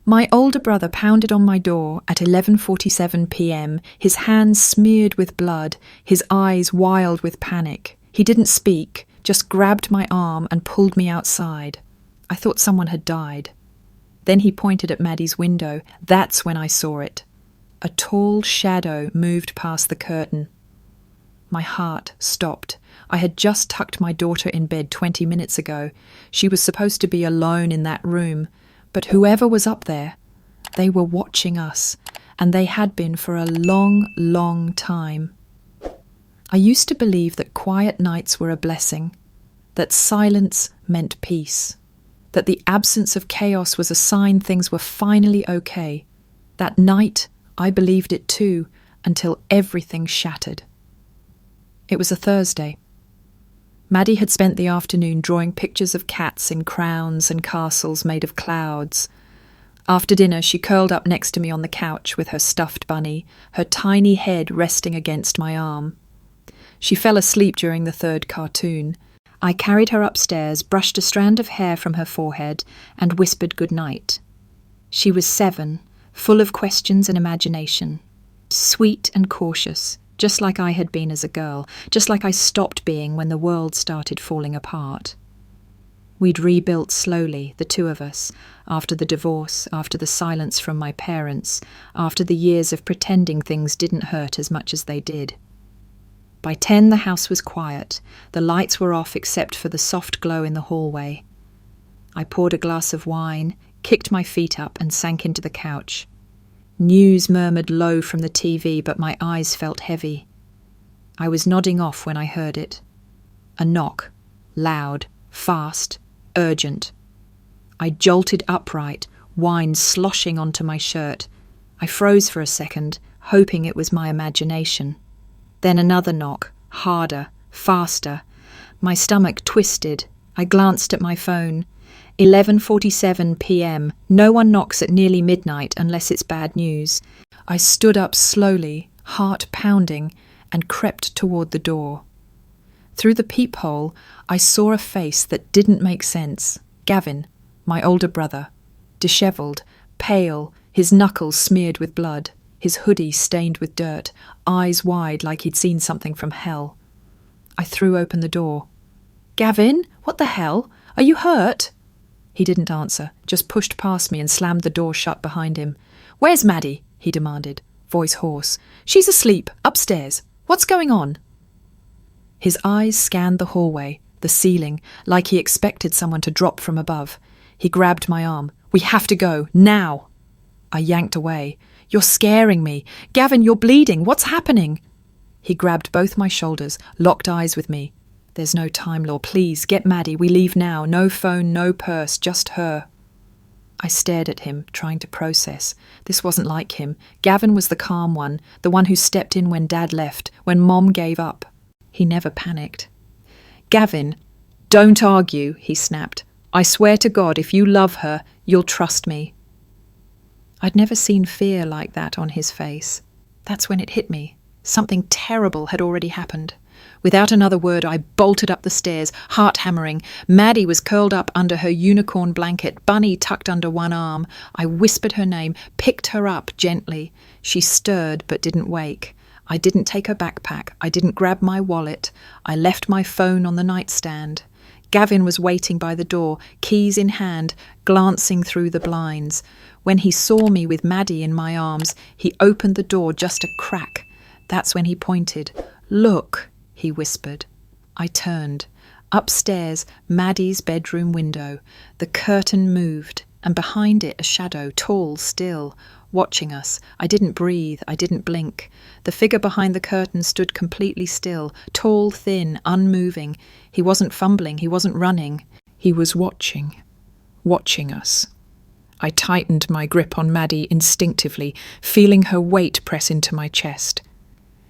My older brother pounded on my door at 11:47 p.m., his hands smeared with blood, his eyes wild with panic. He didn't speak, just grabbed my arm and pulled me outside. I thought someone had died. Then he pointed at Maddie's window. That's when I saw it. A tall shadow moved past the curtain. My heart stopped. I had just tucked my daughter in bed 20 minutes ago. She was supposed to be alone in that room. But whoever was up there, they were watching us, and they had been for a long, long time. I used to believe that quiet nights were a blessing, that silence meant peace, that the absence of chaos was a sign things were finally okay. That night, I believed it too, until everything shattered. It was a Thursday. Maddie had spent the afternoon drawing pictures of cats in crowns and castles made of clouds. After dinner, she curled up next to me on the couch with her stuffed bunny, her tiny head resting against my arm. She fell asleep during the third cartoon. I carried her upstairs, brushed a strand of hair from her forehead, and whispered good night. She was 7, full of questions and imagination, sweet and cautious, just like I had been as a girl, just like I stopped being when the world started falling apart. We'd rebuilt slowly, the two of us, after the divorce, after the silence from my parents, after the years of pretending things didn't hurt as much as they did. By 10, the house was quiet. The lights were off except for the soft glow in the hallway. I poured a glass of wine, kicked my feet up and sank into the couch. News murmured low from the TV, but my eyes felt heavy. I was nodding off when I heard it. A knock, loud, fast, urgent. I jolted upright, wine sloshing onto my shirt. I froze for a second, hoping it was my imagination. Then another knock, harder, faster. My stomach twisted. I glanced at my phone. 11:47 p.m. No one knocks at nearly midnight unless it's bad news. I stood up slowly, heart pounding, and crept toward the door. Through the peephole, I saw a face that didn't make sense. Gavin, my older brother, dishevelled, pale, his knuckles smeared with blood, his hoodie stained with dirt, eyes wide like he'd seen something from hell. I threw open the door. "Gavin, what the hell? Are you hurt?" He didn't answer, just pushed past me and slammed the door shut behind him. "Where's Maddie?" he demanded, voice hoarse. "She's asleep, upstairs. What's going on?" His eyes scanned the hallway, the ceiling, like he expected someone to drop from above. He grabbed my arm. "We have to go, now!" I yanked away. "You're scaring me. Gavin, you're bleeding. What's happening?" He grabbed both my shoulders, locked eyes with me. "There's no time, Law. Please, get Maddie. We leave now. No phone, no purse, just her." I stared at him, trying to process. This wasn't like him. Gavin was the calm one, the one who stepped in when Dad left, when Mom gave up. He never panicked. "Gavin, don't argue," he snapped. "I swear to God, if you love her, you'll trust me." I'd never seen fear like that on his face. That's when it hit me. Something terrible had already happened. Without another word, I bolted up the stairs, heart hammering. Maddie was curled up under her unicorn blanket, Bunny tucked under one arm. I whispered her name, picked her up gently. She stirred but didn't wake. I didn't take her backpack. I didn't grab my wallet. I left my phone on the nightstand. Gavin was waiting by the door, keys in hand, glancing through the blinds. When he saw me with Maddie in my arms, he opened the door just a crack. That's when he pointed. "Look," he whispered. I turned. Upstairs, Maddie's bedroom window. The curtain moved, and behind it a shadow, tall, still, watching us. I didn't breathe. I didn't blink. The figure behind the curtain stood completely still, tall, thin, unmoving. He wasn't fumbling. He wasn't running. He was watching us. I tightened my grip on Maddie instinctively, feeling her weight press into my chest.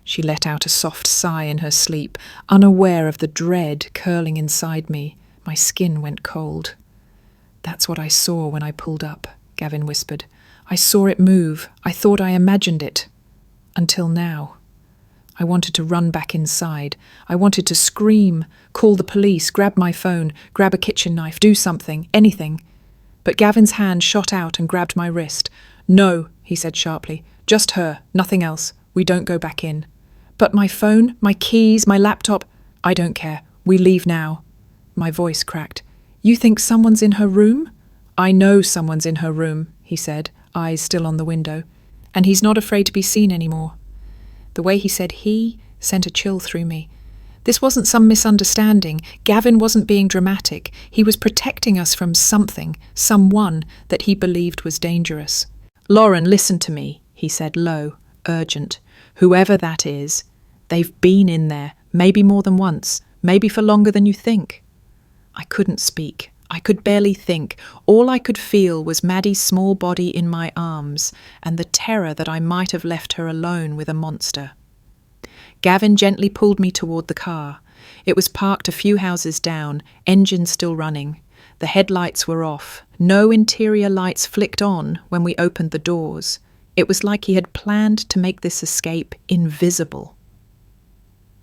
She let out a soft sigh in her sleep, unaware of the dread curling inside me. My skin went cold. "That's what I saw when I pulled up," Gavin whispered. "I saw it move. I thought I imagined it. Until now." I wanted to run back inside. I wanted to scream, call the police, grab my phone, grab a kitchen knife, do something, anything. But Gavin's hand shot out and grabbed my wrist. "No," he said sharply. "Just her, nothing else. We don't go back in." "But my phone, my keys, my laptop—" "I don't care. We leave now." My voice cracked. "You think someone's in her room?" "I know someone's in her room," he said, eyes still on the window. "And he's not afraid to be seen anymore." The way he said "he" sent a chill through me. This wasn't some misunderstanding. Gavin wasn't being dramatic. He was protecting us from something, someone that he believed was dangerous. "Lauren, listen to me," he said low, urgent. "Whoever that is, they've been in there, maybe more than once, maybe for longer than you think." I couldn't speak. I could barely think. All I could feel was Maddie's small body in my arms and the terror that I might have left her alone with a monster. Gavin gently pulled me toward the car. It was parked a few houses down, engine still running. The headlights were off. No interior lights flicked on when we opened the doors. It was like he had planned to make this escape invisible.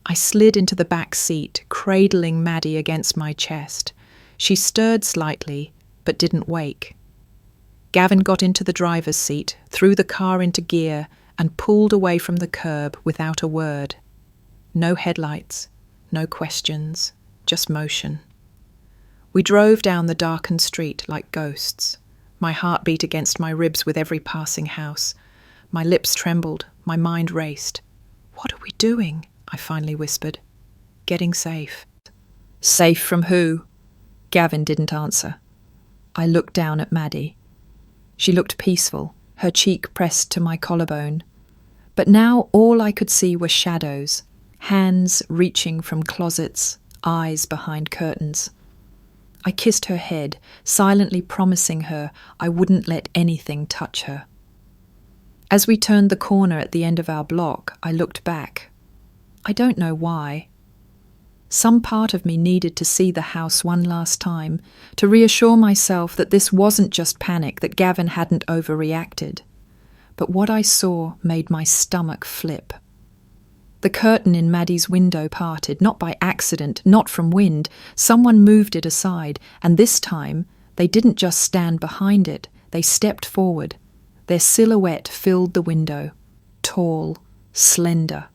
I slid into the back seat, cradling Maddie against my chest. She stirred slightly, but didn't wake. Gavin got into the driver's seat, threw the car into gear, and pulled away from the curb without a word. No headlights, no questions, just motion. We drove down the darkened street like ghosts. My heart beat against my ribs with every passing house. My lips trembled, my mind raced. "What are we doing?" I finally whispered. "Getting safe." "Safe from who?" Gavin didn't answer. I looked down at Maddie. She looked peaceful, her cheek pressed to my collarbone. But now all I could see were shadows, hands reaching from closets, eyes behind curtains. I kissed her head, silently promising her I wouldn't let anything touch her. As we turned the corner at the end of our block, I looked back. I don't know why. Some part of me needed to see the house one last time, to reassure myself that this wasn't just panic, that Gavin hadn't overreacted. But what I saw made my stomach flip. The curtain in Maddie's window parted, not by accident, not from wind. Someone moved it aside, and this time they didn't just stand behind it, they stepped forward. Their silhouette filled the window. Tall, slender,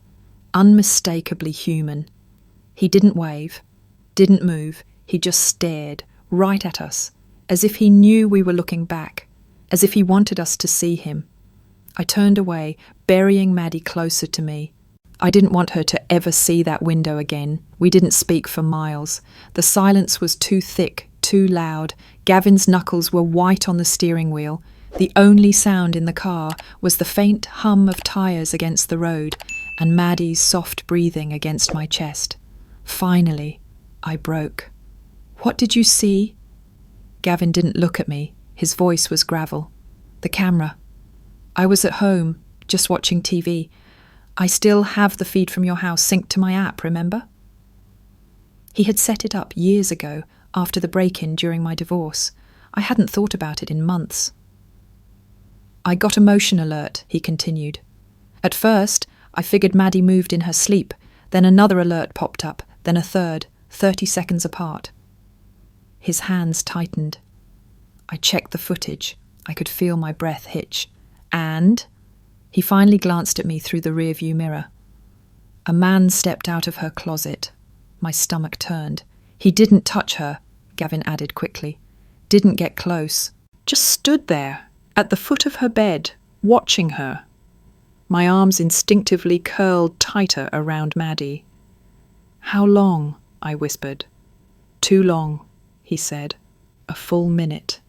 unmistakably human. He didn't wave, didn't move, he just stared right at us, as if he knew we were looking back, as if he wanted us to see him. I turned away, burying Maddie closer to me. I didn't want her to ever see that window again. We didn't speak for miles. The silence was too thick, too loud. Gavin's knuckles were white on the steering wheel. The only sound in the car was the faint hum of tyres against the road and Maddie's soft breathing against my chest. Finally, I broke. "What did you see?" Gavin didn't look at me. His voice was gravel. "The camera. I was at home, just watching TV. I still have the feed from your house synced to my app, remember?" He had set it up years ago, after the break-in during my divorce. I hadn't thought about it in months. "I got a motion alert," he continued. "At first, I figured Maddie moved in her sleep. Then another alert popped up, then a third, 30 seconds apart." His hands tightened. I checked the footage. I could feel my breath hitch. And he finally glanced at me through the rearview mirror. A man stepped out of her closet. My stomach turned. He didn't touch her, Gavin added quickly. Didn't get close. Just stood there, at the foot of her bed, watching her. My arms instinctively curled tighter around Maddie. "How long?" I whispered. "Too long," he said. "A full minute,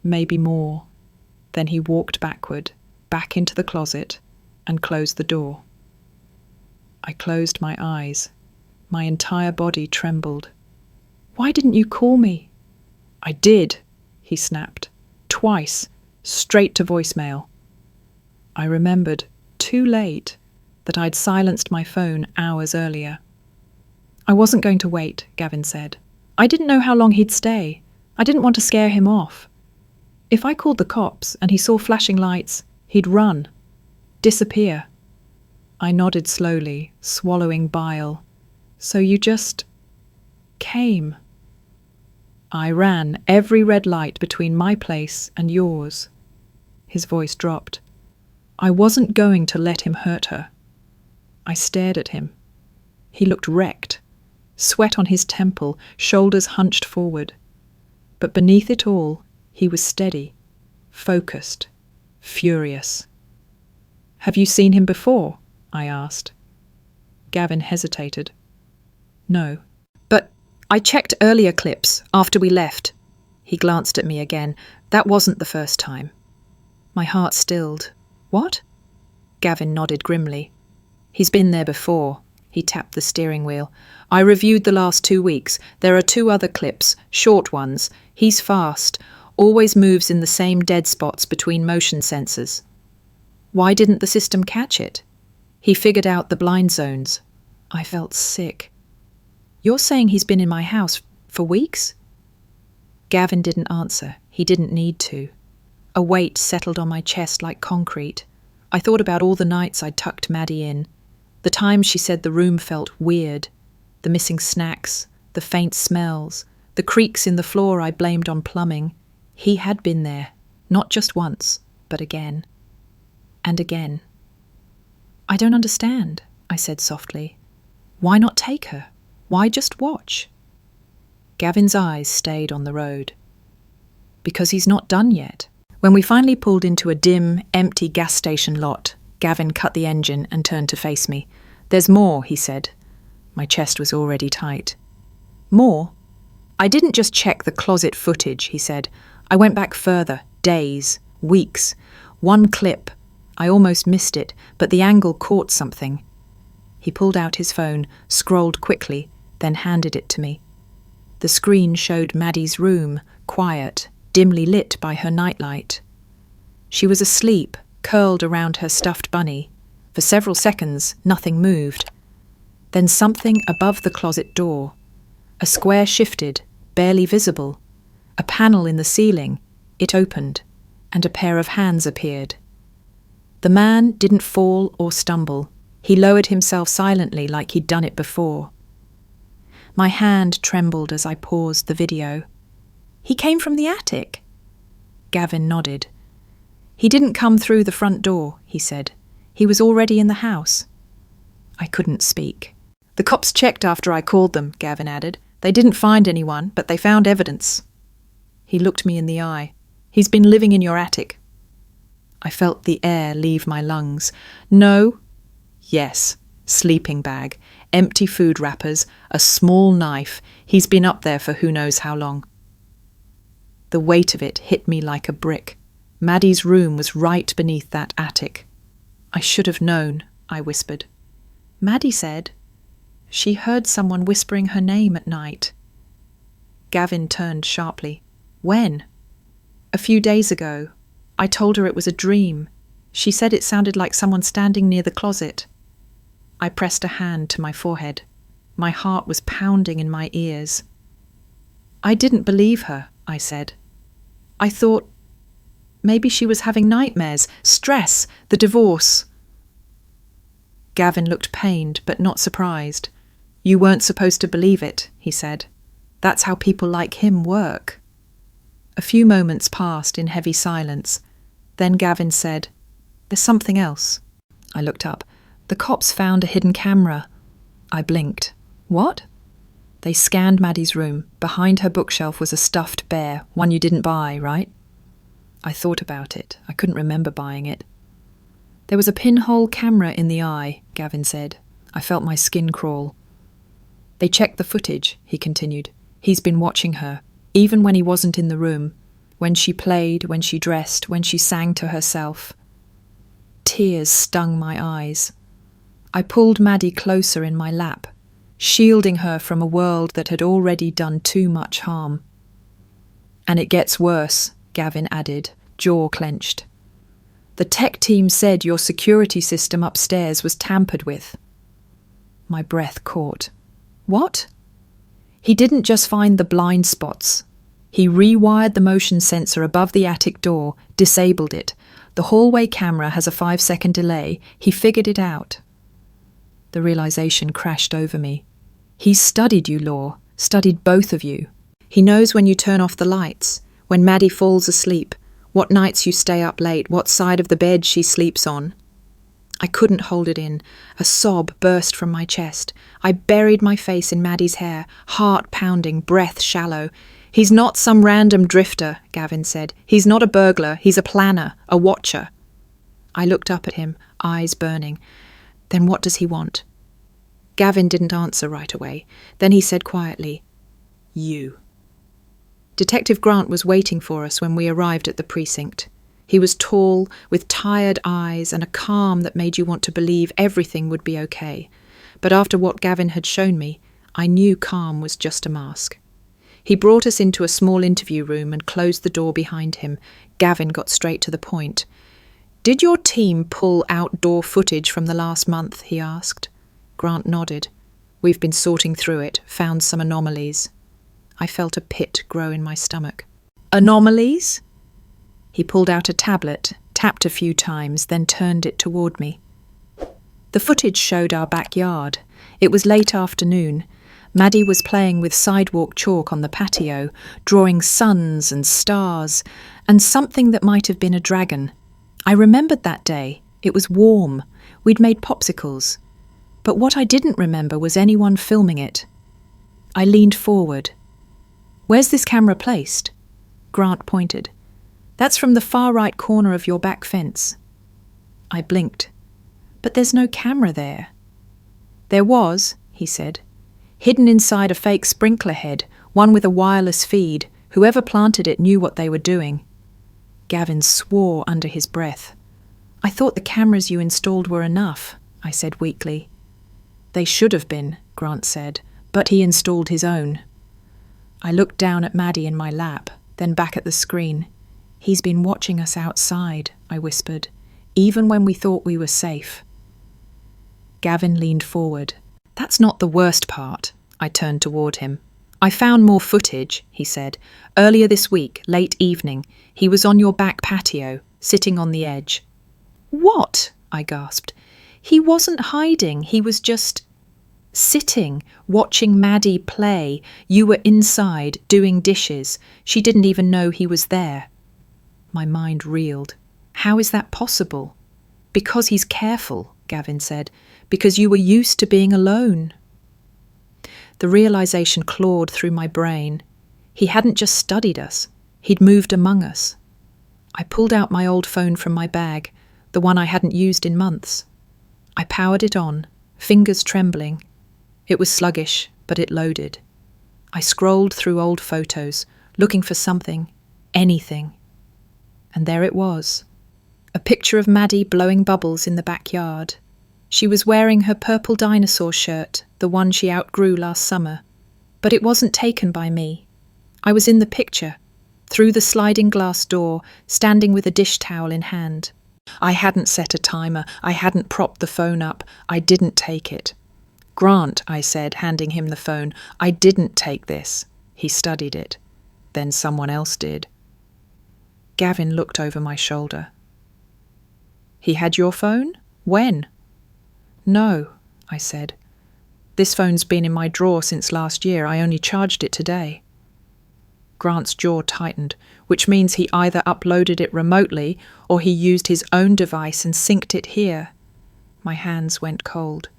maybe more." Then he walked backward, back into the closet, and closed the door. I closed my eyes. My entire body trembled. "Why didn't you call me?" "I did," he snapped. "Twice, straight to voicemail." I remembered, too late, that I'd silenced my phone hours earlier. "I wasn't going to wait," Gavin said. "I didn't know how long he'd stay. I didn't want to scare him off. If I called the cops and he saw flashing lights, he'd run. Disappear." I nodded slowly, swallowing bile. "So you just came?" I ran every red light between my place and yours. His voice dropped. I wasn't going to let him hurt her. I stared at him. He looked wrecked, sweat on his temple, shoulders hunched forward. But beneath it all, he was steady, focused, furious. Have you seen him before? I asked. Gavin hesitated. No. But I checked earlier clips after we left. He glanced at me again. That wasn't the first time. My heart stilled. What? Gavin nodded grimly. He's been there before. He tapped the steering wheel. I reviewed the last 2 weeks. There are 2 other clips, short ones. He's fast, always moves in the same dead spots between motion sensors. Why didn't the system catch it? He figured out the blind zones. I felt sick. You're saying he's been in my house for weeks? Gavin didn't answer. He didn't need to. A weight settled on my chest like concrete. I thought about all the nights I'd tucked Maddie in. The times she said the room felt weird. The missing snacks, the faint smells, the creaks in the floor I blamed on plumbing. He had been there, not just once, but again. And again. I don't understand, I said softly. Why not take her? Why just watch? Gavin's eyes stayed on the road. Because he's not done yet. When we finally pulled into a dim, empty gas station lot, Gavin cut the engine and turned to face me. There's more, he said. My chest was already tight. More? I didn't just check the closet footage, he said. I went back further, days, weeks. One clip. I almost missed it, but the angle caught something. He pulled out his phone, scrolled quickly, then handed it to me. The screen showed Maddie's room, quiet, dimly lit by her nightlight. She was asleep, curled around her stuffed bunny. For several seconds, nothing moved. Then something above the closet door. A square shifted, barely visible. A panel in the ceiling. It opened, and a pair of hands appeared. The man didn't fall or stumble. He lowered himself silently like he'd done it before. My hand trembled as I paused the video. He came from the attic. Gavin nodded. He didn't come through the front door, he said. He was already in the house. I couldn't speak. The cops checked after I called them, Gavin added. They didn't find anyone, but they found evidence. He looked me in the eye. He's been living in your attic. I felt the air leave my lungs. No. Yes. Sleeping bag. Empty food wrappers. A small knife. He's been up there for who knows how long. The weight of it hit me like a brick. Maddie's room was right beneath that attic. I should have known, I whispered. Maddie said she heard someone whispering her name at night. Gavin turned sharply. When? A few days ago. I told her it was a dream. She said it sounded like someone standing near the closet. I pressed a hand to my forehead. My heart was pounding in my ears. I didn't believe her, I said. I thought maybe she was having nightmares, stress, the divorce. Gavin looked pained but not surprised. You weren't supposed to believe it, he said. That's how people like him work. A few moments passed in heavy silence. Then Gavin said, There's something else. I looked up. The cops found a hidden camera. I blinked. What? They scanned Maddie's room. Behind her bookshelf was a stuffed bear, one you didn't buy, right? I thought about it. I couldn't remember buying it. There was a pinhole camera in the eye, Gavin said. I felt my skin crawl. They checked the footage, he continued. He's been watching her, even when he wasn't in the room, when she played, when she dressed, when she sang to herself. Tears stung my eyes. I pulled Maddie closer in my lap, shielding her from a world that had already done too much harm. And it gets worse, Gavin added, jaw clenched. The tech team said your security system upstairs was tampered with. My breath caught. What? He didn't just find the blind spots. He rewired the motion sensor above the attic door, disabled it. The hallway camera has a 5-second delay. He figured it out. The realization crashed over me. He's studied you, Law, studied both of you. He knows when you turn off the lights, when Maddie falls asleep, what nights you stay up late, what side of the bed she sleeps on. I couldn't hold it in. A sob burst from my chest. I buried my face in Maddie's hair, heart pounding, breath shallow. He's not some random drifter, Gavin said. He's not a burglar. He's a planner, a watcher. I looked up at him, eyes burning. Then what does he want? Gavin didn't answer right away. Then he said quietly, "You." Detective Grant was waiting for us when we arrived at the precinct. He was tall, with tired eyes and a calm that made you want to believe everything would be okay. But after what Gavin had shown me, I knew calm was just a mask. He brought us into a small interview room and closed the door behind him. Gavin got straight to the point. "Did your team pull outdoor footage from the last month?" he asked. Grant nodded. "We've been sorting through it, found some anomalies." I felt a pit grow in my stomach. "Anomalies?" He pulled out a tablet, tapped a few times, then turned it toward me. The footage showed our backyard. It was late afternoon. Maddie was playing with sidewalk chalk on the patio, drawing suns and stars, and something that might have been a dragon. I remembered that day. It was warm. We'd made popsicles. But what I didn't remember was anyone filming it. I leaned forward. "Where's this camera placed?" Grant pointed. "That's from the far right corner of your back fence." I blinked. "But there's no camera there." "There was," he said. "Hidden inside a fake sprinkler head, one with a wireless feed. Whoever planted it knew what they were doing." Gavin swore under his breath. "I thought the cameras you installed were enough," I said weakly. "They should have been," Grant said, but he installed his own. I looked down at Maddie in my lap, then back at the screen. "He's been watching us outside," I whispered, "even when we thought we were safe." Gavin leaned forward. "That's not the worst part." I turned toward him. "I found more footage," he said. "Earlier this week, late evening, he was on your back patio, sitting on the edge." "What?" I gasped. "He wasn't hiding. He was just sitting, watching Maddie play. You were inside, doing dishes. She didn't even know he was there." My mind reeled. "How is that possible?" "Because he's careful," Gavin said. "Because you were used to being alone." The realization clawed through my brain. He hadn't just studied us. He'd moved among us. I pulled out my old phone from my bag, the one I hadn't used in months. I powered it on, fingers trembling. It was sluggish, but it loaded. I scrolled through old photos, looking for something, anything. And there it was. A picture of Maddie blowing bubbles in the backyard. She was wearing her purple dinosaur shirt, the one she outgrew last summer. But it wasn't taken by me. I was in the picture, through the sliding glass door, standing with a dish towel in hand. I hadn't set a timer. I hadn't propped the phone up. I didn't take it. "Grant," I said, handing him the phone, "I didn't take this." He studied it. Then someone else did. Gavin looked over my shoulder. "He had your phone? When?" "No," I said. "This phone's been in my drawer since last year. I only charged it today." Grant's jaw tightened, which means he either uploaded it remotely or he used his own device and synced it here. My hands went cold.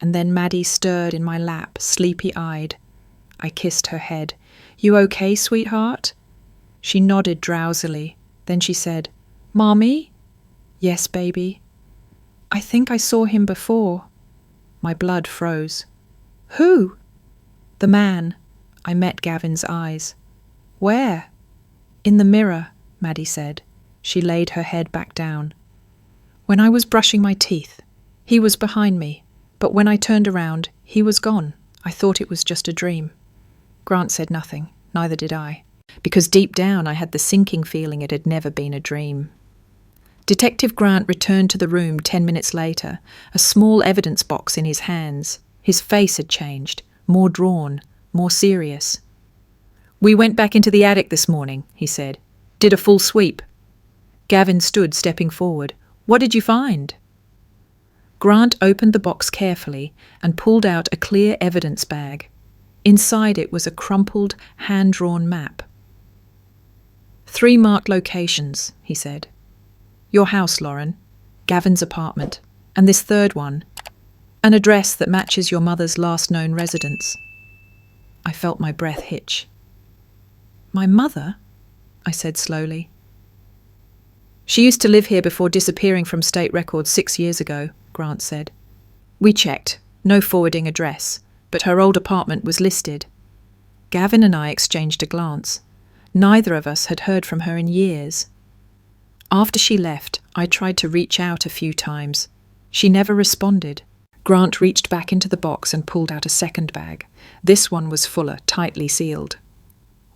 And then Maddie stirred in my lap, sleepy-eyed. I kissed her head. "You okay, sweetheart?" She nodded drowsily. Then she said, "Mommy?" "Yes, baby." "I think I saw him before." My blood froze. "Who?" "The man." I met Gavin's eyes. "Where?" "In the mirror," Maddie said. She laid her head back down. "When I was brushing my teeth, he was behind me. But when I turned around, he was gone. I thought it was just a dream." Grant said nothing. Neither did I. Because deep down I had the sinking feeling it had never been a dream. Detective Grant returned to the room 10 minutes later, a small evidence box in his hands. His face had changed, more drawn, more serious. "We went back into the attic this morning," he said. "Did a full sweep." Gavin stood, stepping forward. "What did you find?" Grant opened the box carefully and pulled out a clear evidence bag. Inside it was a crumpled, hand-drawn map. 3 marked locations, he said. Your house, Lauren, Gavin's apartment, and this third one, an address that matches your mother's last known residence. I felt my breath hitch. My mother? I said slowly. She used to live here before disappearing from state records 6 years ago, Grant said. We checked, no forwarding address, but her old apartment was listed. Gavin and I exchanged a glance. Neither of us had heard from her in years. After she left, I tried to reach out a few times. She never responded. Grant reached back into the box and pulled out a second bag. This one was fuller, tightly sealed.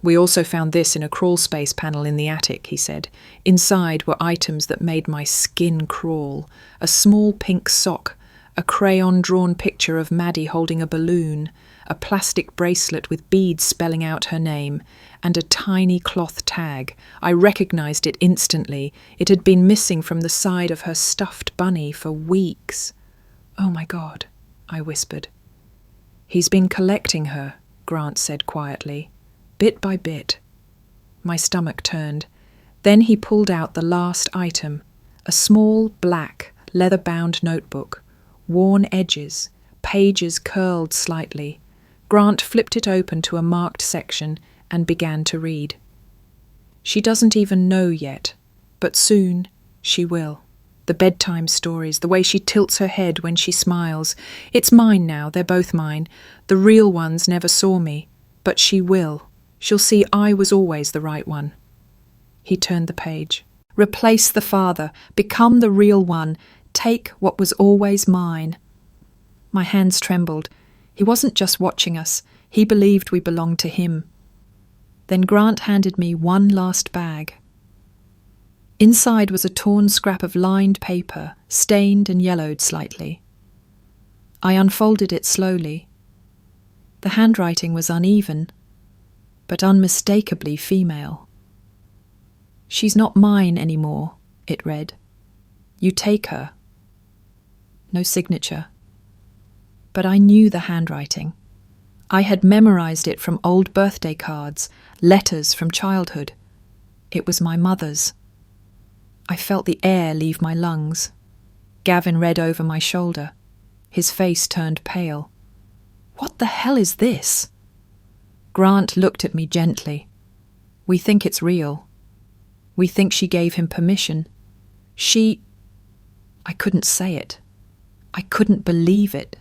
We also found this in a crawl space panel in the attic, he said. Inside were items that made my skin crawl. A small pink sock, a crayon-drawn picture of Maddie holding a balloon, a plastic bracelet with beads spelling out her name, and a tiny cloth tag. I recognized it instantly. It had been missing from the side of her stuffed bunny for weeks. Oh my God, I whispered. He's been collecting her, Grant said quietly, bit by bit. My stomach turned. Then he pulled out the last item, a small, black, leather-bound notebook, worn edges, pages curled slightly. Grant flipped it open to a marked section and began to read. She doesn't even know yet, but soon she will. The bedtime stories, the way she tilts her head when she smiles. It's mine now, they're both mine. The real ones never saw me, but she will. She'll see I was always the right one. He turned the page. Replace the father, become the real one, take what was always mine. My hands trembled. He wasn't just watching us, he believed we belonged to him. Then Grant handed me one last bag. Inside was a torn scrap of lined paper, stained and yellowed slightly. I unfolded it slowly. The handwriting was uneven, but unmistakably female. She's not mine anymore, it read. You take her. No signature. But I knew the handwriting. I had memorized it from old birthday cards, letters from childhood. It was my mother's. I felt the air leave my lungs. Gavin read over my shoulder. His face turned pale. What the hell is this? Grant looked at me gently. We think it's real. We think she gave him permission. I couldn't say it. I couldn't believe it.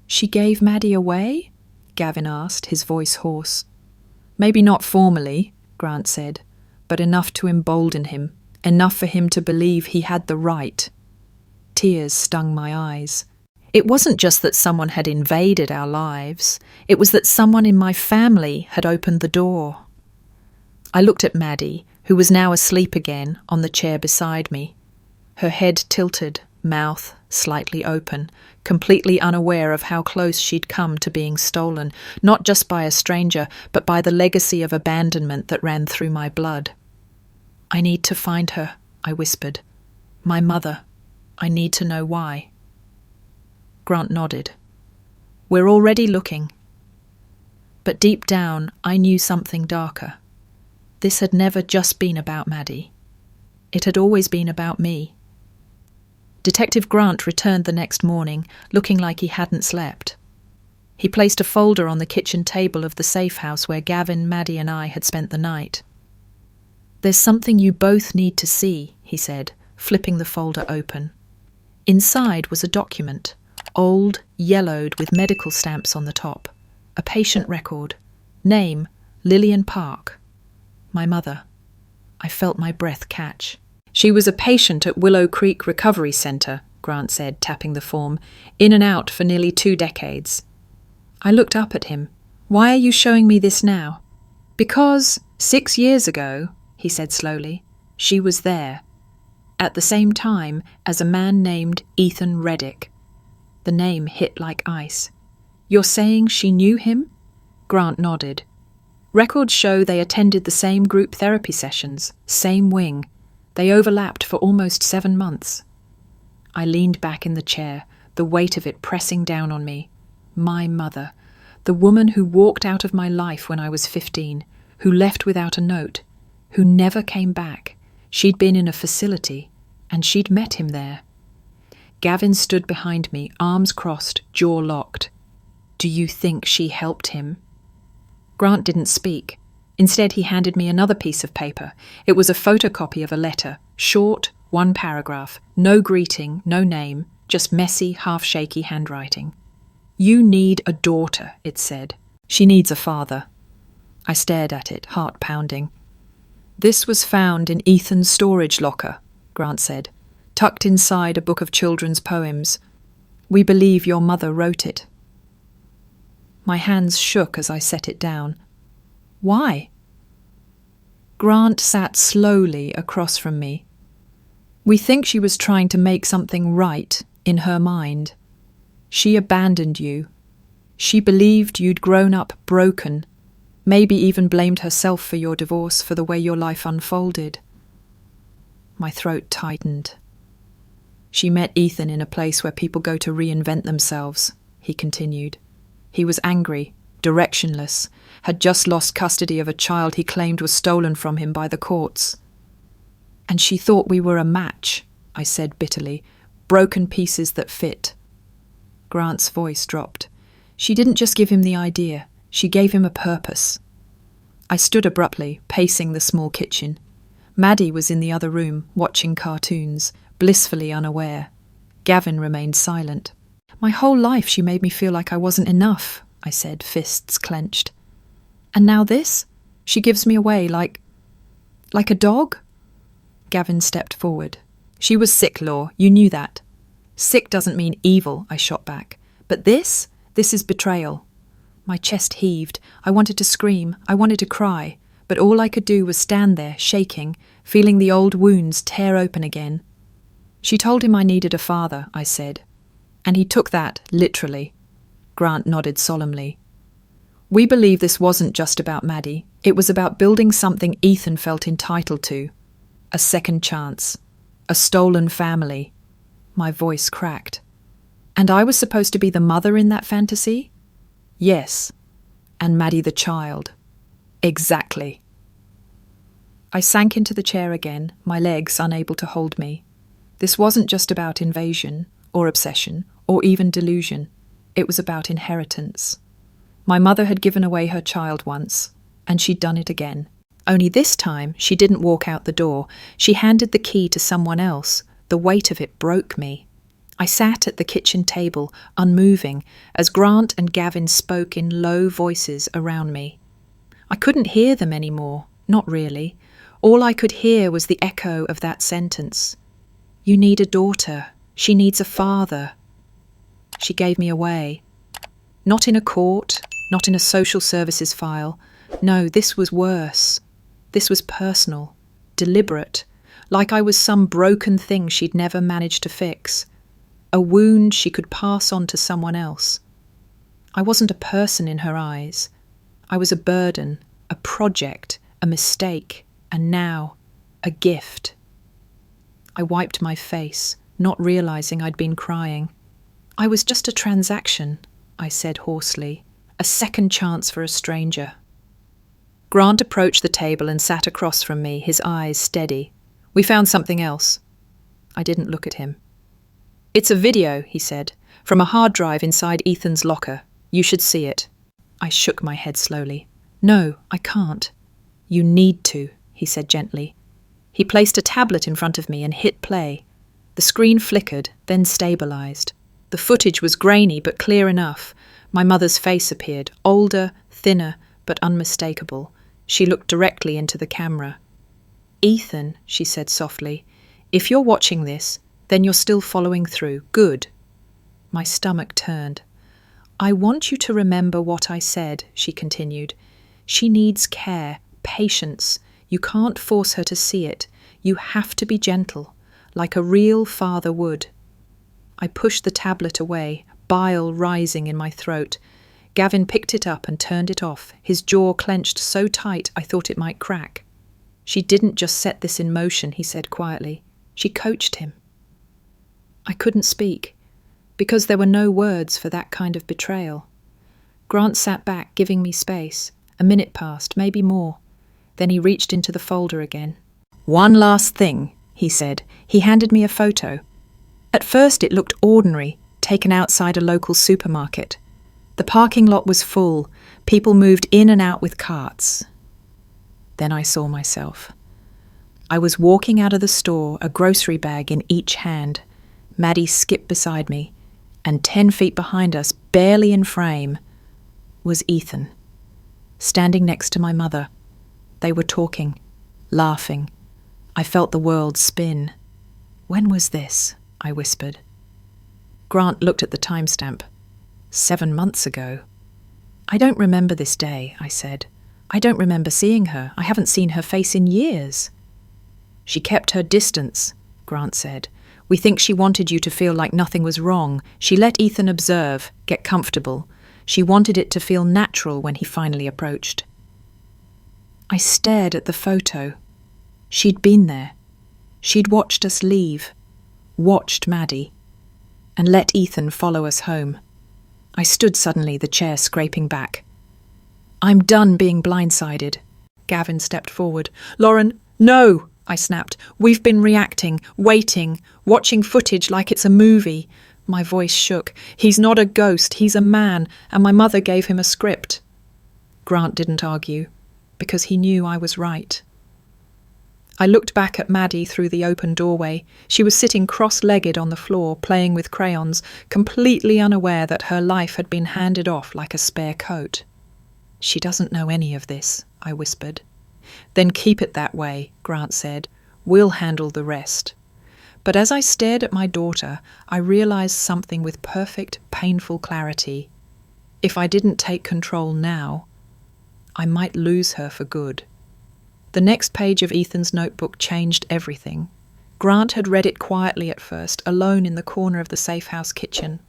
She gave Maddie away? Gavin asked, his voice hoarse. Maybe not formally, Grant said, but enough to embolden him, enough for him to believe he had the right. Tears stung my eyes. It wasn't just that someone had invaded our lives. It was that someone in my family had opened the door. I looked at Maddie, who was now asleep again on the chair beside me. Her head tilted, mouth slightly open, completely unaware of how close she'd come to being stolen, not just by a stranger, but by the legacy of abandonment that ran through my blood. I need to find her, I whispered. My mother. I need to know why. Grant nodded. We're already looking. But deep down, I knew something darker. This had never just been about Maddie. It had always been about me. Detective Grant returned the next morning, looking like he hadn't slept. He placed a folder on the kitchen table of the safe house where Gavin, Maddie and I had spent the night. There's something you both need to see, he said, flipping the folder open. Inside was a document, old, yellowed with medical stamps on the top. A patient record. Name, Lillian Park. My mother. I felt my breath catch. She was a patient at Willow Creek Recovery Centre, Grant said, tapping the form, in and out for nearly 2 decades. I looked up at him. Why are you showing me this now? Because 6 years ago, he said slowly, she was there, at the same time as a man named Ethan Reddick. The name hit like ice. You're saying she knew him? Grant nodded. Records show they attended the same group therapy sessions, same wing. They overlapped for almost 7 months. I leaned back in the chair, the weight of it pressing down on me. My mother. The woman who walked out of my life when I was 15, who left without a note, who never came back. She'd been in a facility, and she'd met him there. Gavin stood behind me, arms crossed, jaw locked. Do you think she helped him? Grant didn't speak. Instead, he handed me another piece of paper. It was a photocopy of a letter, short, 1 paragraph, no greeting, no name, just messy, half-shaky handwriting. You need a daughter, it said. She needs a father. I stared at it, heart pounding. This was found in Ethan's storage locker, Grant said, tucked inside a book of children's poems. We believe your mother wrote it. My hands shook as I set it down. Why? Grant sat slowly across from me. We think she was trying to make something right in her mind. She abandoned you. She believed you'd grown up broken, maybe even blamed herself for your divorce, for the way your life unfolded. My throat tightened. She met Ethan in a place where people go to reinvent themselves, he continued. He was angry, directionless, had just lost custody of a child he claimed was stolen from him by the courts. And she thought we were a match, I said bitterly, broken pieces that fit. Grant's voice dropped. She didn't just give him the idea, she gave him a purpose. I stood abruptly, pacing the small kitchen. Maddie was in the other room, watching cartoons, blissfully unaware. Gavin remained silent. My whole life she made me feel like I wasn't enough, I said, fists clenched. And now this? She gives me away like a dog? Gavin stepped forward. She was sick, Law, you knew that. Sick doesn't mean evil, I shot back. But this is betrayal. My chest heaved. I wanted to scream. I wanted to cry. But all I could do was stand there, shaking, feeling the old wounds tear open again. She told him I needed a father, I said. And he took that literally. Grant nodded solemnly. We believe this wasn't just about Maddie. It was about building something Ethan felt entitled to. A second chance. A stolen family. My voice cracked. And I was supposed to be the mother in that fantasy? Yes. And Maddie the child. Exactly. I sank into the chair again, my legs unable to hold me. This wasn't just about invasion, or obsession, or even delusion. It was about inheritance. My mother had given away her child once, and she'd done it again. Only this time, she didn't walk out the door. She handed the key to someone else. The weight of it broke me. I sat at the kitchen table, unmoving, as Grant and Gavin spoke in low voices around me. I couldn't hear them anymore, not really. All I could hear was the echo of that sentence. You need a daughter. She needs a father. She gave me away. Not in a court, not in a social services file. No, this was worse. This was personal, deliberate, like I was some broken thing she'd never managed to fix. A wound she could pass on to someone else. I wasn't a person in her eyes. I was a burden, a project, a mistake, and now, a gift. I wiped my face, not realizing I'd been crying. I was just a transaction, I said hoarsely, a second chance for a stranger. Grant approached the table and sat across from me, his eyes steady. We found something else. I didn't look at him. It's a video, he said, from a hard drive inside Ethan's locker. You should see it. I shook my head slowly. No, I can't. You need to, he said gently. He placed a tablet in front of me and hit play. The screen flickered, then stabilized. The footage was grainy but clear enough. My mother's face appeared, older, thinner, but unmistakable. She looked directly into the camera. Ethan, she said softly, if you're watching this, then you're still following through. Good. My stomach turned. I want you to remember what I said, she continued. She needs care, patience. You can't force her to see it. You have to be gentle, like a real father would. I pushed the tablet away, bile rising in my throat. Gavin picked it up and turned it off, his jaw clenched so tight I thought it might crack. She didn't just set this in motion, he said quietly. She coached him. I couldn't speak, because there were no words for that kind of betrayal. Grant sat back, giving me space. A minute passed, maybe more. Then he reached into the folder again. "One last thing," he said. He handed me a photo. At first it looked ordinary, taken outside a local supermarket. The parking lot was full. People moved in and out with carts. Then I saw myself. I was walking out of the store, a grocery bag in each hand. Maddie skipped beside me, and 10 feet behind us, barely in frame, was Ethan, standing next to my mother. They were talking, laughing. I felt the world spin. "When was this?" I whispered. Grant looked at the timestamp. 7 months ago. "I don't remember this day," I said. "I don't remember seeing her. I haven't seen her face in years." "She kept her distance," Grant said. "We think she wanted you to feel like nothing was wrong. She let Ethan observe, get comfortable. She wanted it to feel natural when he finally approached." I stared at the photo. She'd been there. She'd watched us leave, watched Maddie, and let Ethan follow us home. I stood suddenly, the chair scraping back. "I'm done being blindsided." Gavin stepped forward. "Lauren, no!" I snapped. "We've been reacting, waiting, watching footage like it's a movie." My voice shook. "He's not a ghost, he's a man, and my mother gave him a script." Grant didn't argue, because he knew I was right. I looked back at Maddie through the open doorway. She was sitting cross-legged on the floor, playing with crayons, completely unaware that her life had been handed off like a spare coat. "She doesn't know any of this," I whispered. "Then keep it that way," Grant said. "We'll handle the rest." But as I stared at my daughter, I realized something with perfect, painful clarity. If I didn't take control now, I might lose her for good. The next page of Ethan's notebook changed everything. Grant had read it quietly at first, alone in the corner of the safe house kitchen.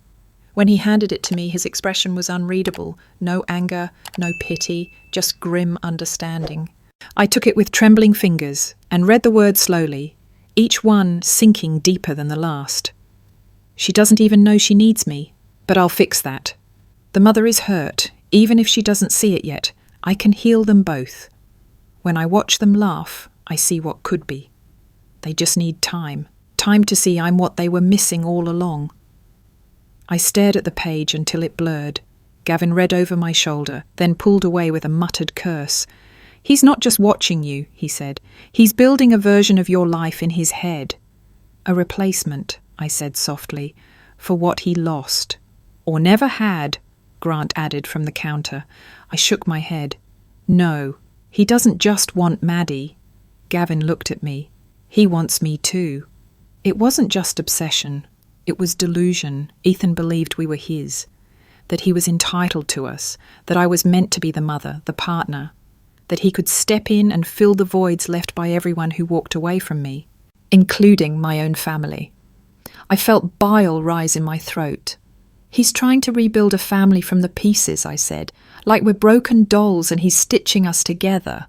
When he handed it to me, his expression was unreadable. No anger, no pity, just grim understanding. I took it with trembling fingers and read the words slowly, each one sinking deeper than the last. "She doesn't even know she needs me, but I'll fix that. The mother is hurt, even if she doesn't see it yet. I can heal them both. When I watch them laugh, I see what could be. They just need time to see I'm what they were missing all along." I stared at the page until it blurred. Gavin read over my shoulder, then pulled away with a muttered curse. "He's not just watching you," he said. "He's building a version of your life in his head." "A replacement," I said softly, "for what he lost. Or never had," Grant added from the counter. I shook my head. "No, he doesn't just want Maddie." Gavin looked at me. "He wants me too." It wasn't just obsession. It was delusion. Ethan believed we were his, that he was entitled to us, that I was meant to be the mother, the partner, that he could step in and fill the voids left by everyone who walked away from me, including my own family. I felt bile rise in my throat. "He's trying to rebuild a family from the pieces," I said, "like we're broken dolls and he's stitching us together."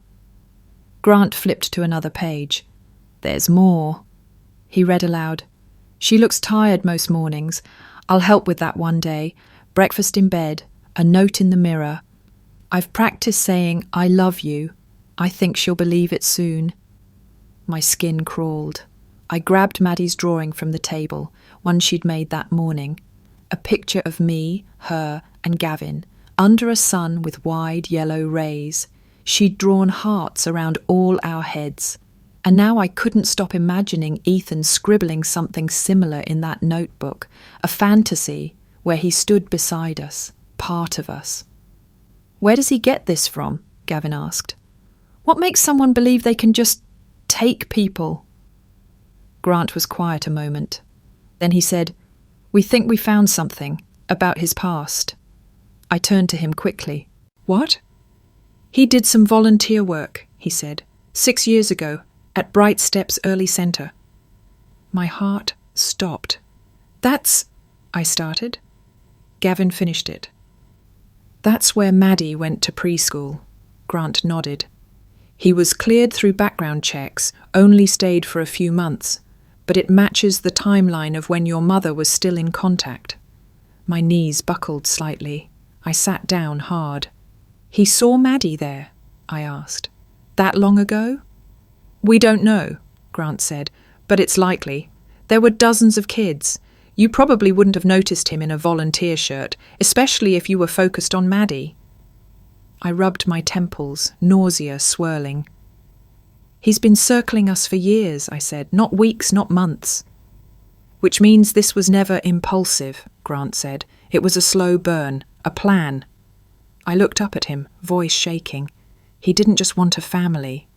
Grant flipped to another page. "There's more." He read aloud. "She looks tired most mornings. I'll help with that one day. Breakfast in bed, a note in the mirror. I've practiced saying, 'I love you.' I think she'll believe it soon." My skin crawled. I grabbed Maddie's drawing from the table, one she'd made that morning. A picture of me, her, and Gavin, under a sun with wide yellow rays. She'd drawn hearts around all our heads. And now I couldn't stop imagining Ethan scribbling something similar in that notebook, a fantasy where he stood beside us, part of us. "Where does he get this from?" Gavin asked. "What makes someone believe they can just take people?" Grant was quiet a moment. Then he said, "We think we found something about his past." I turned to him quickly. "What?" "He did some volunteer work," he said, 6 years ago, at Bright Steps Early Centre." My heart stopped. "That's—" I started. Gavin finished it. "That's where Maddie went to preschool." Grant nodded. "He was cleared through background checks, only stayed for a few months, but it matches the timeline of when your mother was still in contact." My knees buckled slightly. I sat down hard. "He saw Maddie there?" I asked. "That long ago?" "We don't know," Grant said, "but it's likely. There were dozens of kids. You probably wouldn't have noticed him in a volunteer shirt, especially if you were focused on Maddie." I rubbed my temples, nausea swirling. "He's been circling us for years," I said, "not weeks, not months." "Which means this was never impulsive," Grant said. "It was a slow burn, a plan." I looked up at him, voice shaking. He didn't just want a family.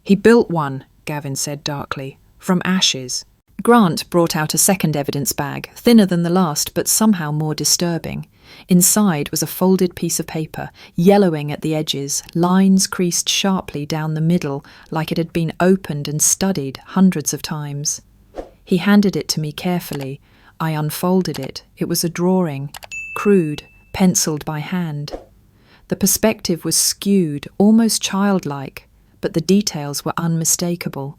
"He built one," Gavin said darkly, "from ashes." Grant brought out a second evidence bag, thinner than the last, but somehow more disturbing. Inside was a folded piece of paper, yellowing at the edges, lines creased sharply down the middle, like it had been opened and studied hundreds of times. He handed it to me carefully. I unfolded it. It was a drawing, crude, penciled by hand. The perspective was skewed, almost childlike, but the details were unmistakable.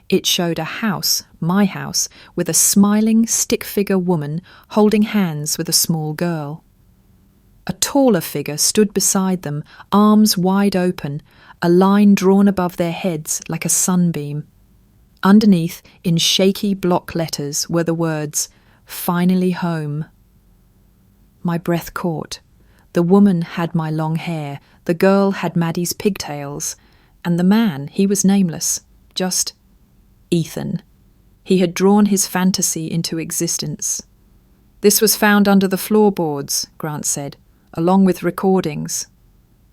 It showed a house, my house, with a smiling stick-figure woman holding hands with a small girl. A taller figure stood beside them, arms wide open, a line drawn above their heads like a sunbeam. Underneath, in shaky block letters, were the words, "Finally home." My breath caught. The woman had my long hair, the girl had Maddie's pigtails, and the man, he was nameless, just Ethan. He had drawn his fantasy into existence. "This was found under the floorboards," Grant said, "along with recordings."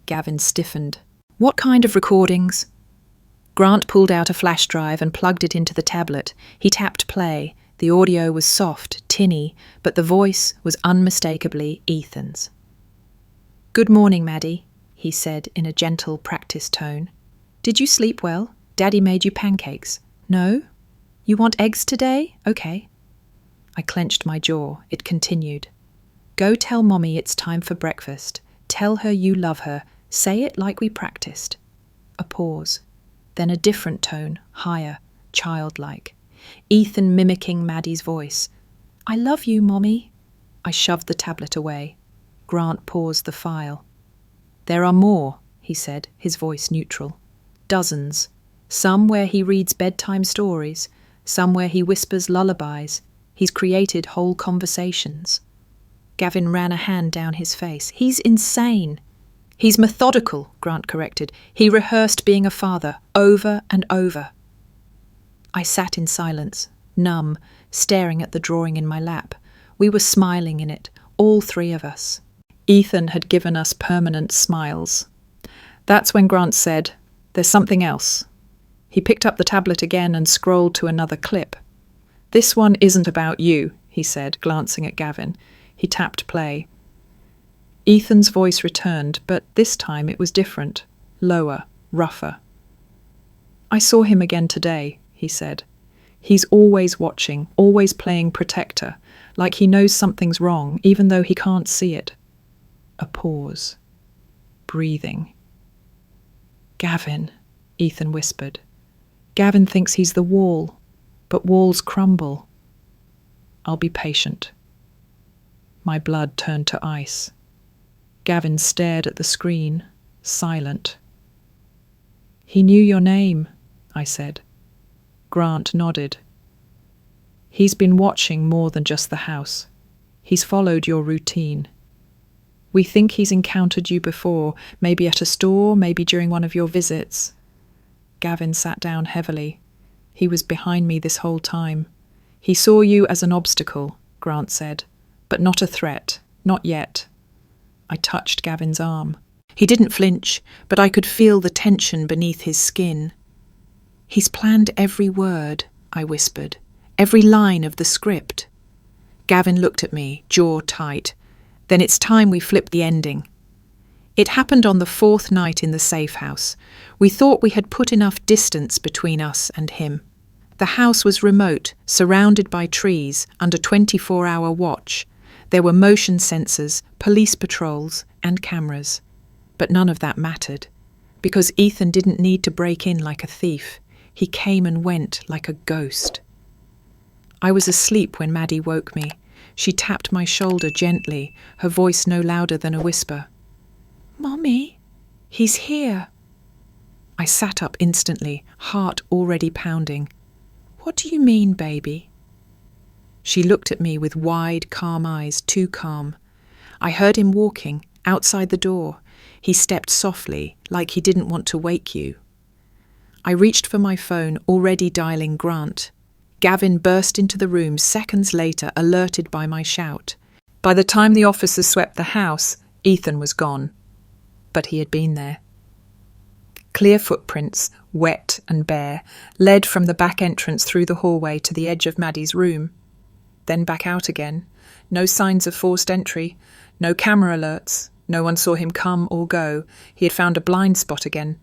Gavin stiffened. "What kind of recordings?" Grant pulled out a flash drive and plugged it into the tablet. He tapped play. The audio was soft, tinny, but the voice was unmistakably Ethan's. "Good morning, Maddie," he said in a gentle, practiced tone. "Did you sleep well? Daddy made you pancakes. No? You want eggs today? Okay." I clenched my jaw. It continued. "Go tell Mommy it's time for breakfast. Tell her you love her. Say it like we practiced." A pause. Then a different tone, higher, childlike. Ethan mimicking Maddie's voice. "I love you, Mommy." I shoved the tablet away. Grant paused the file. "There are more," he said, his voice neutral. "Dozens. Some where he reads bedtime stories, some where he whispers lullabies. He's created whole conversations." Gavin ran a hand down his face. "He's insane." "He's methodical," Grant corrected. "He rehearsed being a father, over and over." I sat in silence, numb, staring at the drawing in my lap. We were smiling in it, all three of us. Ethan had given us permanent smiles. That's when Grant said, "There's something else." He picked up the tablet again and scrolled to another clip. "This one isn't about you," he said, glancing at Gavin. He tapped play. Ethan's voice returned, but this time it was different, lower, rougher. "I saw him again today," he said. "He's always watching, always playing protector, like he knows something's wrong, even though he can't see it." A pause. Breathing. "Gavin," Ethan whispered. "Gavin thinks he's the wall, but walls crumble." "I'll be patient." My blood turned to ice. Gavin stared at the screen, silent. "He knew your name," I said. Grant nodded. "He's been watching more than just the house. He's followed your routine. We think he's encountered you before, maybe at a store, maybe during one of your visits." Gavin sat down heavily. "He was behind me this whole time. He saw you as an obstacle," Grant said, "but not a threat, not yet." I touched Gavin's arm. He didn't flinch, but I could feel the tension beneath his skin. "He's planned every word," I whispered, "every line of the script." Gavin looked at me, jaw tight. "Then it's time we flip the ending." It happened on the fourth night in the safe house. We thought we had put enough distance between us and him. The house was remote, surrounded by trees, under 24-hour watch. There were motion sensors, police patrols, and cameras. But none of that mattered, because Ethan didn't need to break in like a thief. He came and went like a ghost. I was asleep when Maddie woke me. She tapped my shoulder gently, her voice no louder than a whisper. "Mommy, he's here." I sat up instantly, heart already pounding. "What do you mean, baby?" She looked at me with wide, calm eyes, too calm. I heard him walking, outside the door. He stepped softly, like he didn't want to wake you. I reached for my phone, already dialing Grant. Gavin burst into the room seconds later, alerted by my shout. By the time the officers swept the house, Ethan was gone. But he had been there. Clear footprints, wet and bare, led from the back entrance through the hallway to the edge of Maddie's room. Then back out again. No signs of forced entry, no camera alerts. No one saw him come or go. He had found a blind spot again.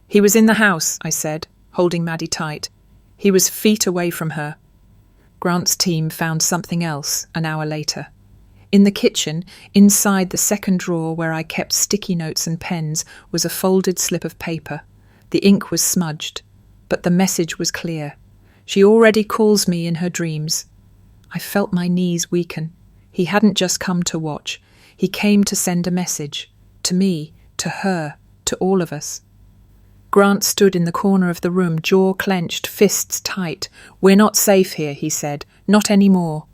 "He was in the house," I said, holding Maddie tight. He was feet away from her. Grant's team found something else an hour later. In the kitchen, inside the second drawer where I kept sticky notes and pens, was a folded slip of paper. The ink was smudged, but the message was clear. "She already calls me in her dreams." I felt my knees weaken. He hadn't just come to watch. He came to send a message. To me, to her, to all of us. Grant stood in the corner of the room, jaw clenched, fists tight. "We're not safe here," he said. "Not anymore."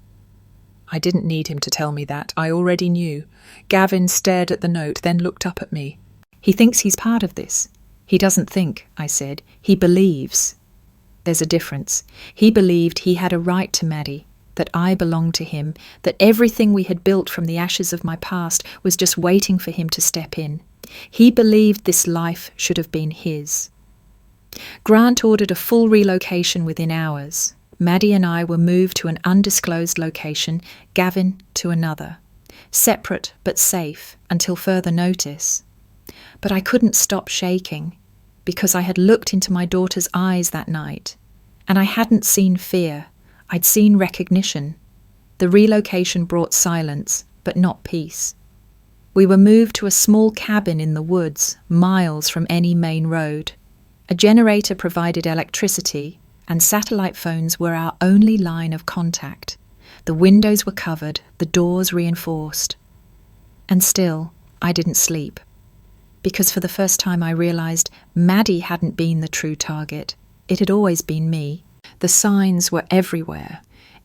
I didn't need him to tell me that. I already knew. Gavin stared at the note, then looked up at me. "He thinks he's part of this." "He doesn't think," I said. "He believes." There's a difference. He believed he had a right to Maddie, that I belonged to him, that everything we had built from the ashes of my past was just waiting for him to step in. He believed this life should have been his. Grant ordered a full relocation within hours. Maddie and I were moved to an undisclosed location, Gavin to another. Separate but safe until further notice. But I couldn't stop shaking, because I had looked into my daughter's eyes that night, and I hadn't seen fear. I'd seen recognition. The relocation brought silence, but not peace. We were moved to a small cabin in the woods, miles from any main road. A generator provided electricity, and satellite phones were our only line of contact. The windows were covered, the doors reinforced. And still, I didn't sleep. Because for the first time I realised Maddie hadn't been the true target. It had always been me. The signs were everywhere,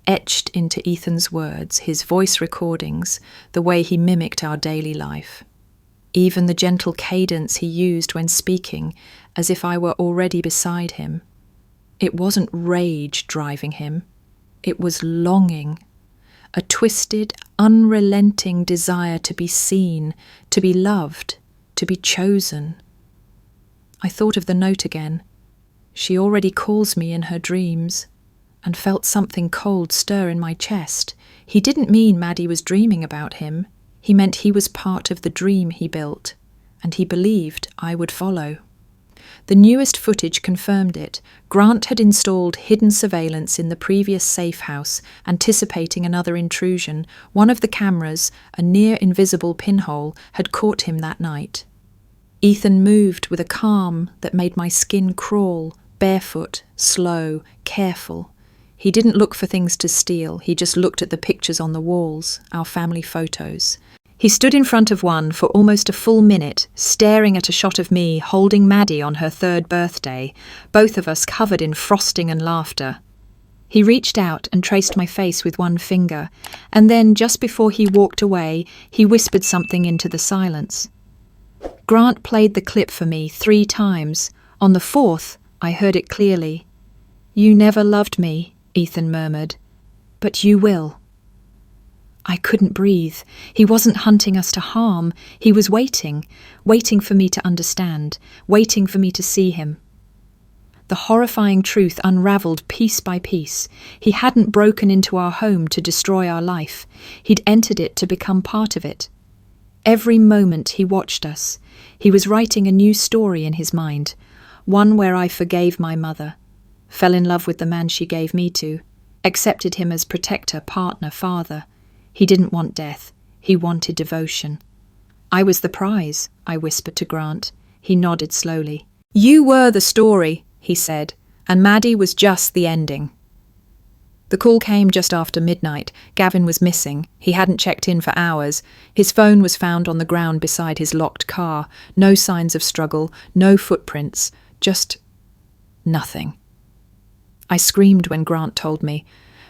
etched into Ethan's words, his voice recordings, the way he mimicked our daily life. Even the gentle cadence he used when speaking, as if I were already beside him. It wasn't rage driving him. It was longing. A twisted, unrelenting desire to be seen, to be loved, to be chosen. I thought of the note again. She already calls me in her dreams, and felt something cold stir in my chest. He didn't mean Maddie was dreaming about him. He meant he was part of the dream he built, and he believed I would follow. The newest footage confirmed it. Grant had installed hidden surveillance in the previous safe house, anticipating another intrusion. One of the cameras, a near-invisible pinhole, had caught him that night. Ethan moved with a calm that made my skin crawl, barefoot, slow, careful. He didn't look for things to steal, he just looked at the pictures on the walls, our family photos. He stood in front of one for almost a full minute, staring at a shot of me holding Maddie on her 3rd birthday, both of us covered in frosting and laughter. He reached out and traced my face with one finger, and then, just before he walked away, he whispered something into the silence. Grant played the clip for me 3 times. On the 4th, I heard it clearly. "You never loved me," Ethan murmured, "but you will." I couldn't breathe. He wasn't hunting us to harm. He was waiting for me to understand, waiting for me to see him. The horrifying truth unravelled piece by piece. He hadn't broken into our home to destroy our life. He'd entered it to become part of it. Every moment he watched us, he was writing a new story in his mind, one where I forgave my mother, fell in love with the man she gave me to, accepted him as protector, partner, father. He didn't want death. He wanted devotion. "I was the prize," I whispered to Grant. He nodded slowly. "You were the story," he said, "and Maddie was just the ending." The call came just after midnight. Gavin was missing. He hadn't checked in for hours. His phone was found on the ground beside his locked car. No signs of struggle, no footprints, just nothing. I screamed when Grant told me.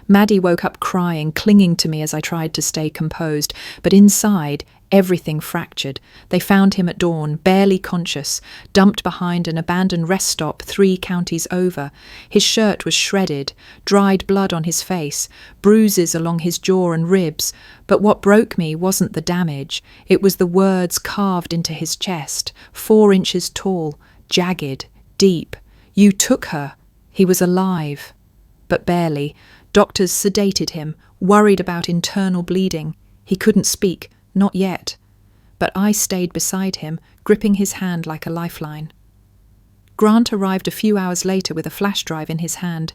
Maddie woke up crying, clinging to me as I tried to stay composed, but inside, everything fractured. They found him at dawn, barely conscious, dumped behind an abandoned rest stop 3 counties over. His shirt was shredded, dried blood on his face, bruises along his jaw and ribs. But what broke me wasn't the damage. It was the words carved into his chest, 4 inches tall, jagged, deep. "You took her." He was alive, but barely. Doctors sedated him, worried about internal bleeding. He couldn't speak, not yet. But I stayed beside him, gripping his hand like a lifeline. Grant arrived a few hours later with a flash drive in his hand.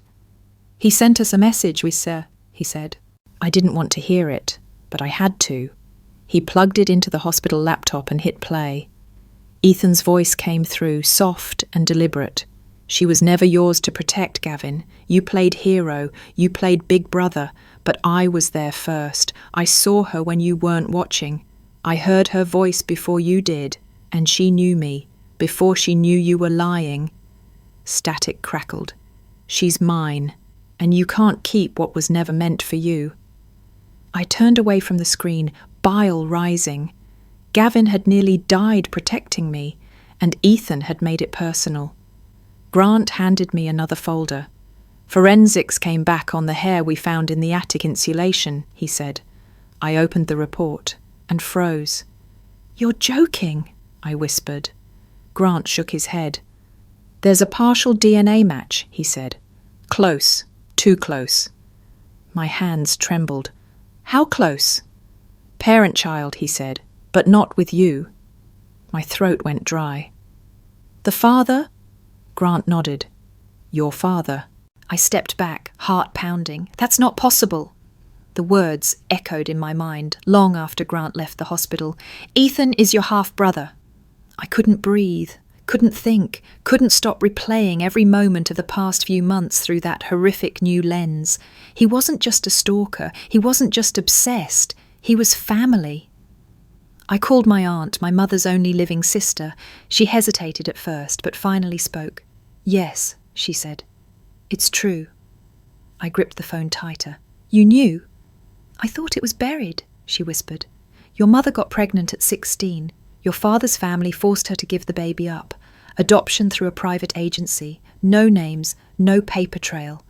"He sent us a message, he said. I didn't want to hear it, but I had to. He plugged it into the hospital laptop and hit play. Ethan's voice came through, soft and deliberate. "She was never yours to protect, Gavin. You played hero, you played big brother, but I was there first. I saw her when you weren't watching. I heard her voice before you did, and she knew me, before she knew you were lying." Static crackled. "She's mine, and you can't keep what was never meant for you." I turned away from the screen, bile rising. Gavin had nearly died protecting me, and Ethan had made it personal. Grant handed me another folder. "Forensics came back on the hair we found in the attic insulation," he said. I opened the report and froze. "You're joking," I whispered. Grant shook his head. "There's a partial DNA match," he said. "Close, too close." My hands trembled. "How close?" "Parent-child," he said, "but not with you." My throat went dry. "The father?" Grant nodded. "Your father." I stepped back, heart pounding. "That's not possible." The words echoed in my mind long after Grant left the hospital. "Ethan is your half-brother." I couldn't breathe, couldn't think, couldn't stop replaying every moment of the past few months through that horrific new lens. He wasn't just a stalker. He wasn't just obsessed. He was family. I called my aunt, my mother's only living sister. She hesitated at first, but finally spoke. "Yes," she said. "It's true." I gripped the phone tighter. "You knew?" "I thought it was buried," she whispered. "Your mother got pregnant at 16. Your father's family forced her to give the baby up. Adoption through a private agency. No names, no paper trail."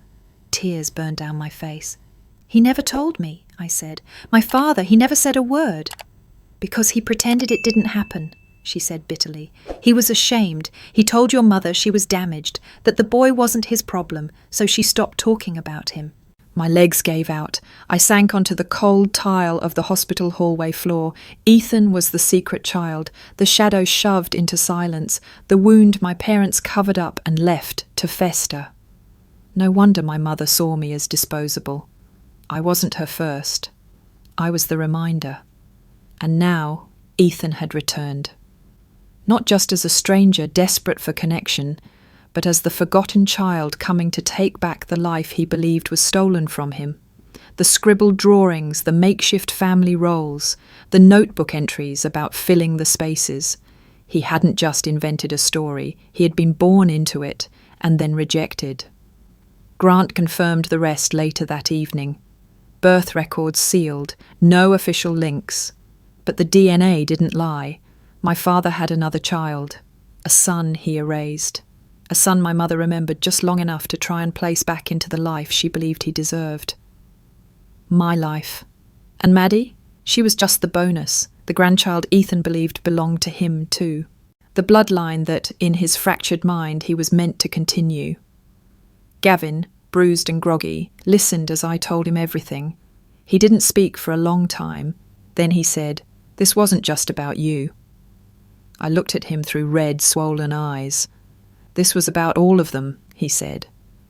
Tears burned down my face. "He never told me," I said. "My father, he never said a word." "Because he pretended it didn't happen," she said bitterly. "He was ashamed. He told your mother she was damaged, that the boy wasn't his problem, so she stopped talking about him." My legs gave out. I sank onto the cold tile of the hospital hallway floor. Ethan was the secret child, the shadow shoved into silence, the wound my parents covered up and left to fester. No wonder my mother saw me as disposable. I wasn't her first. I was the reminder. And now Ethan had returned. Not just as a stranger desperate for connection, but as the forgotten child coming to take back the life he believed was stolen from him. The scribbled drawings, the makeshift family roles, the notebook entries about filling the spaces. He hadn't just invented a story, he had been born into it and then rejected. Grant confirmed the rest later that evening. Birth records sealed, no official links. But the DNA didn't lie. My father had another child, a son he erased, a son my mother remembered just long enough to try and place back into the life she believed he deserved. My life. And Maddie? She was just the bonus, the grandchild Ethan believed belonged to him too. The bloodline that, in his fractured mind, he was meant to continue. Gavin, bruised and groggy, listened as I told him everything. He didn't speak for a long time. Then he said, "This wasn't just about you." I looked at him through red, swollen eyes. "This was about all of them," he said.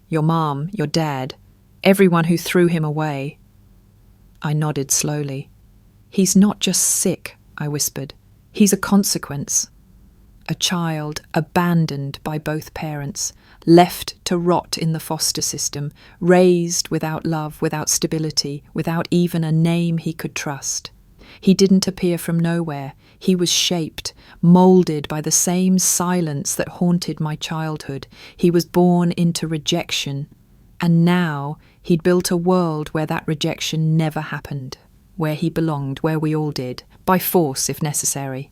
"Your mom, your dad, everyone who threw him away." I nodded slowly. "He's not just sick," I whispered. "He's a consequence. A child abandoned by both parents, left to rot in the foster system, raised without love, without stability, without even a name he could trust. He didn't appear from nowhere. He was shaped, moulded by the same silence that haunted my childhood. He was born into rejection. And now he'd built a world where that rejection never happened, where he belonged, where we all did, by force if necessary.